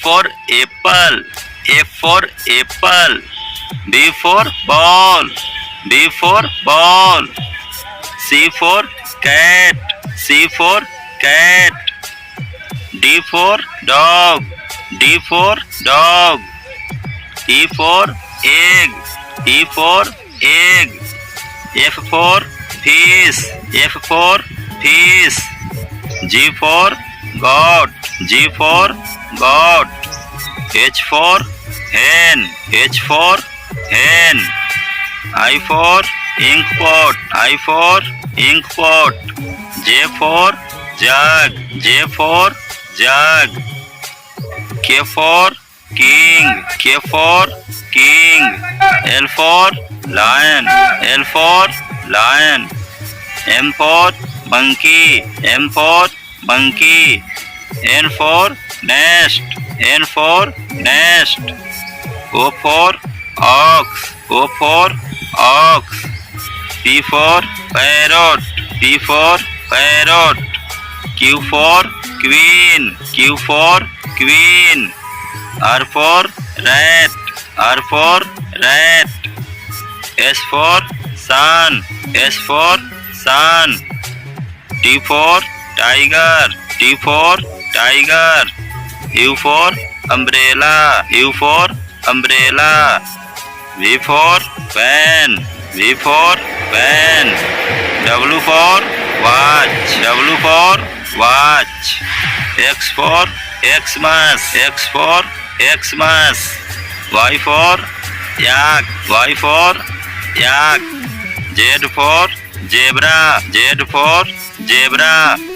for apple, A for apple. B for ball, B for ball. C for cat, C for cat. D for dog, D for dog. E for egg, E for egg. F for fish, F for fish. G for goat, G for goat. H for hen, H for hen. I for ink pot, I for ink pot. J for jug, J for jug. K for king, K for king. L for lion, L for lion. M for monkey, M for monkey. N for nest, N for nest. O for ox, O for ox. P for parrot, P for parrot. Q for queen, Q for queen. R for rat, R for rat. S for sun, S for sun. T for tiger, T for tiger. U for umbrella, U for umbrella. V for van, V for van. W for watch, W for watch. X for Xmas, X for Xmas. Y for yak, Y for yak. Z for zebra, Z for zebra.